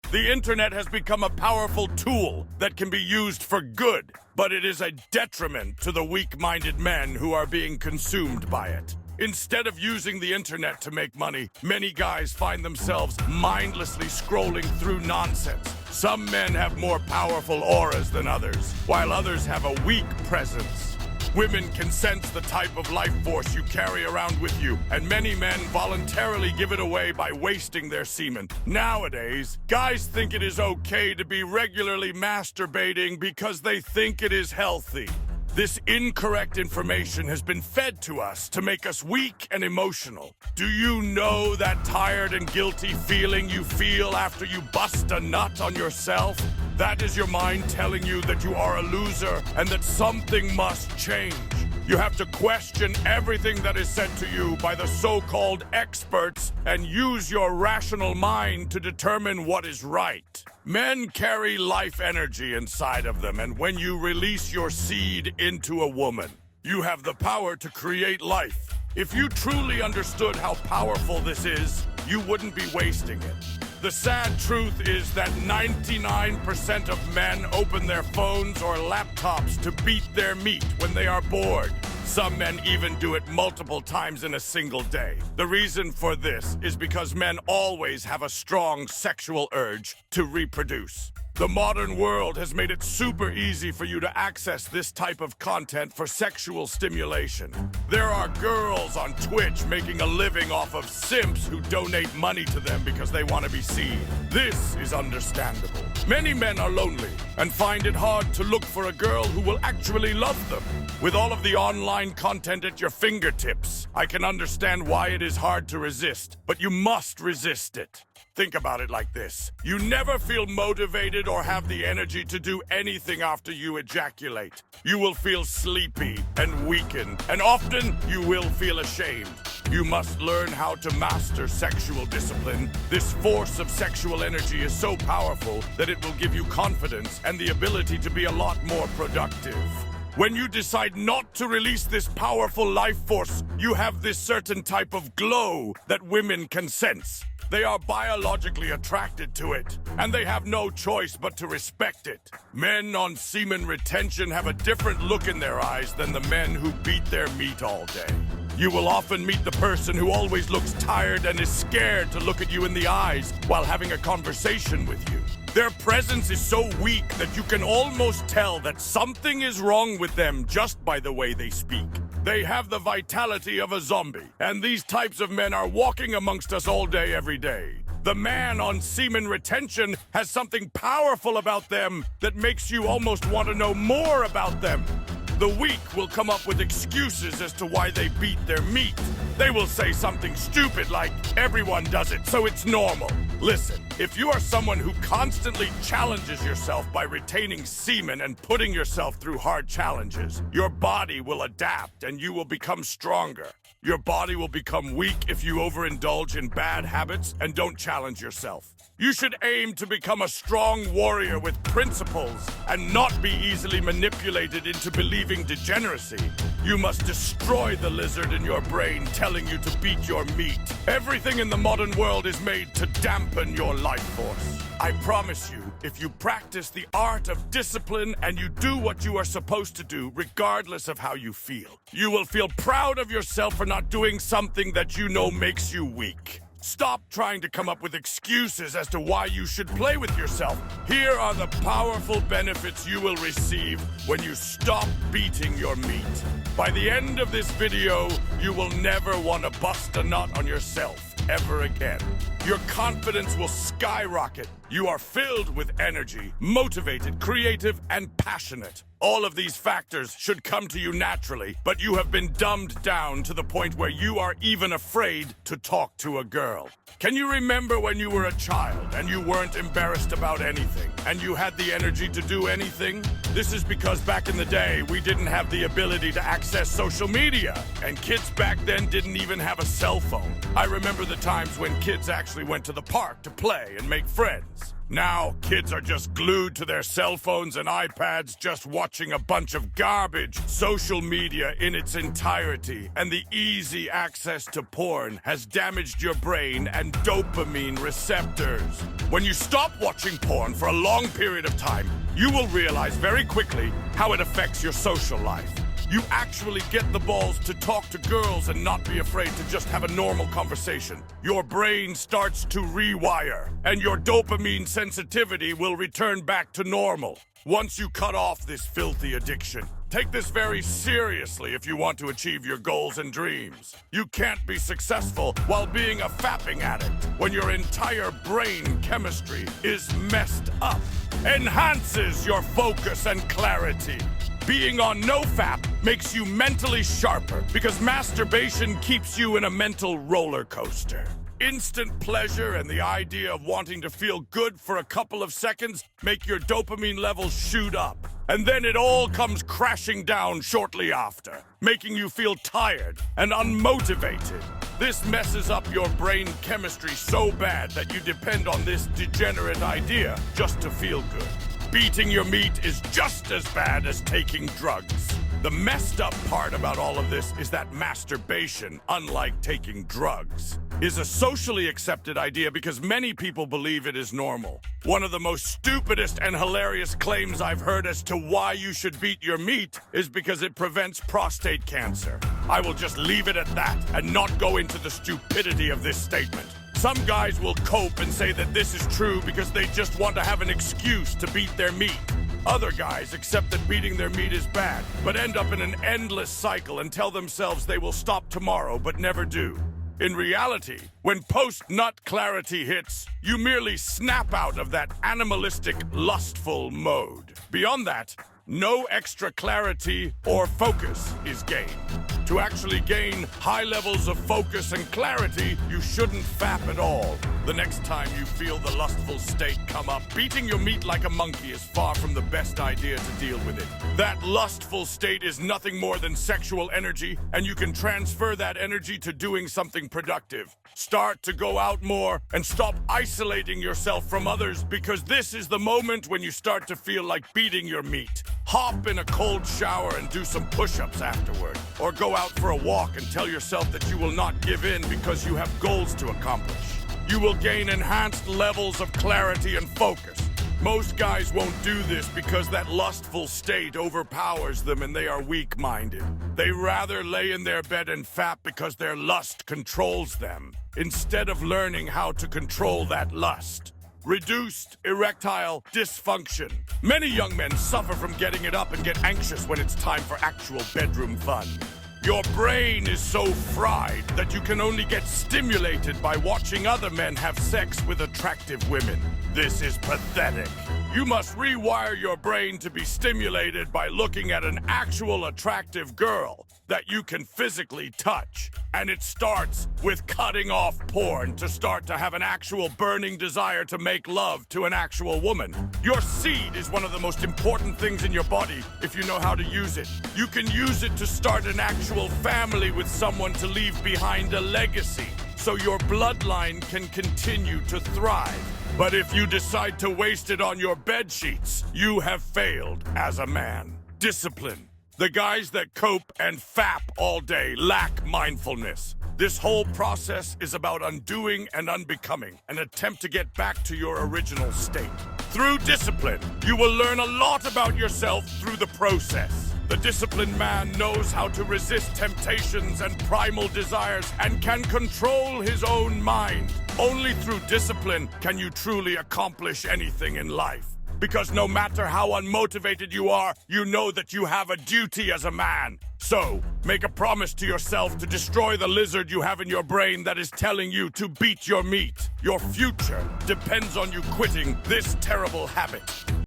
The internet has become a powerful tool that can be used for good, but it is a detriment to the weak-minded men who are being consumed by it. Instead of using the internet to make money, many guys find themselves mindlessly scrolling through nonsense. Some men have more powerful auras than others, while others have a weak presence. Women can sense the type of life force you carry around with you, and many men voluntarily give it away by wasting their semen. Nowadays, guys think it is okay to be regularly masturbating because they think it is healthy. This incorrect information has been fed to us to make us weak and emotional. Do you know that tired and guilty feeling you feel after you bust a nut on yourself? That is your mind telling you that you are a loser and that something must change. You have to question everything that is said to you by the so-called experts and use your rational mind to determine what is right. Men carry life energy inside of them, and when you release your seed into a woman, you have the power to create life. If you truly understood how powerful this is, you wouldn't be wasting it. The sad truth is that 99% of men open their phones or laptops to beat their meat when they are bored. Some men even do it multiple times in a single day. The reason for this is because men always have a strong sexual urge to reproduce. The modern world has made it super easy for you to access this type of content for sexual stimulation. There are girls on Twitch making a living off of simps who donate money to them because they want to be seen. This is understandable. Many men are lonely and find it hard to look for a girl who will actually love them. With all of the online content at your fingertips, I can understand why it is hard to resist, but you must resist it. Think about it like this. You never feel motivated or have the energy to do anything after you ejaculate. You will feel sleepy and weakened, and often you will feel ashamed. You must learn how to master sexual discipline. This force of sexual energy is so powerful that it will give you confidence and the ability to be a lot more productive. When you decide not to release this powerful life force, you have this certain type of glow that women can sense. They are biologically attracted to it, and they have no choice but to respect it. Men on semen retention have a different look in their eyes than the men who beat their meat all day. You will often meet the person who always looks tired and is scared to look at you in the eyes while having a conversation with you. Their presence is so weak that you can almost tell that something is wrong with them just by the way they speak. They have the vitality of a zombie, and these types of men are walking amongst us all day, every day. The man on semen retention has something powerful about them that makes you almost want to know more about them. The weak will come up with excuses as to why they beat their meat. They will say something stupid like, everyone does it, so it's normal. Listen, if you are someone who constantly challenges yourself by retaining semen and putting yourself through hard challenges, your body will adapt and you will become stronger. Your body will become weak if you overindulge in bad habits and don't challenge yourself. You should aim to become a strong warrior with principles and not be easily manipulated into believing degeneracy. You must destroy the lizard in your brain telling you to beat your meat. Everything in the modern world is made to dampen your life force. I promise you, if you practice the art of discipline and you do what you are supposed to do, regardless of how you feel, you will feel proud of yourself for not doing something that you know makes you weak. Stop trying to come up with excuses as to why you should play with yourself. Here are the powerful benefits you will receive when you stop beating your meat. By the end of this video, you will never want to bust a nut on yourself ever again. Your confidence will skyrocket. You are filled with energy, motivated, creative, and passionate. All of these factors should come to you naturally, but you have been dumbed down to the point where you are even afraid to talk to a girl. Can you remember when you were a child and you weren't embarrassed about anything, and you had the energy to do anything? This is because back in the day, we didn't have the ability to access social media, and kids back then didn't even have a cell phone. I remember the times when kids actually went to the park to play and make friends. Now, kids are just glued to their cell phones and iPads, just watching a bunch of garbage. Social media in its entirety and the easy access to porn has damaged your brain and dopamine receptors. When you stop watching porn for a long period of time, you will realize very quickly how it affects your social life. You actually get the balls to talk to girls and not be afraid to just have a normal conversation. Your brain starts to rewire, and your dopamine sensitivity will return back to normal once you cut off this filthy addiction. Take this very seriously if you want to achieve your goals and dreams. You can't be successful while being a fapping addict when your entire brain chemistry is messed up. Enhances your focus and clarity. Being on no-fap makes you mentally sharper because masturbation keeps you in a mental roller coaster. Instant pleasure and the idea of wanting to feel good for a couple of seconds make your dopamine levels shoot up. And then it all comes crashing down shortly after, making you feel tired and unmotivated. This messes up your brain chemistry so bad that you depend on this degenerate idea just to feel good. Beating your meat is just as bad as taking drugs. The messed up part about all of this is that masturbation, unlike taking drugs, is a socially accepted idea because many people believe it is normal. One of the most stupidest and hilarious claims I've heard as to why you should beat your meat is because it prevents prostate cancer. I will just leave it at that and not go into the stupidity of this statement. Some guys will cope and say that this is true because they just want to have an excuse to beat their meat. Other guys accept that beating their meat is bad, but end up in an endless cycle and tell themselves they will stop tomorrow but never do. In reality, when post-nut clarity hits, you merely snap out of that animalistic, lustful mode. Beyond that, no extra clarity or focus is gained. To actually gain high levels of focus and clarity, you shouldn't fap at all. The next time you feel the lustful state come up, beating your meat like a monkey is far from the best idea to deal with it. That lustful state is nothing more than sexual energy, and you can transfer that energy to doing something productive. Start to go out more and stop isolating yourself from others, because this is the moment when you start to feel like beating your meat. Hop in a cold shower and do some push-ups afterward. Or go out for a walk and tell yourself that you will not give in because you have goals to accomplish. You will gain enhanced levels of clarity and focus. Most guys won't do this because that lustful state overpowers them and they are weak-minded. They rather lay in their bed and fap because their lust controls them, instead of learning how to control that lust. Reduced erectile dysfunction. Many young men suffer from getting it up and get anxious when it's time for actual bedroom fun. Your brain is so fried that you can only get stimulated by watching other men have sex with attractive women. This is pathetic. You must rewire your brain to be stimulated by looking at an actual attractive girl that you can physically touch. And it starts with cutting off porn to start to have an actual burning desire to make love to an actual woman. Your seed is one of the most important things in your body if you know how to use it. You can use it to start an actual family with someone to leave behind a legacy, so your bloodline can continue to thrive. But if you decide to waste it on your bed sheets, you have failed as a man. Discipline. The guys that cope and fap all day lack mindfulness. This whole process is about undoing and unbecoming, an attempt to get back to your original state. Through discipline, you will learn a lot about yourself through the process. The disciplined man knows how to resist temptations and primal desires and can control his own mind. Only through discipline can you truly accomplish anything in life. Because no matter how unmotivated you are, you know that you have a duty as a man. So, make a promise to yourself to destroy the lizard you have in your brain that is telling you to beat your meat. Your future depends on you quitting this terrible habit.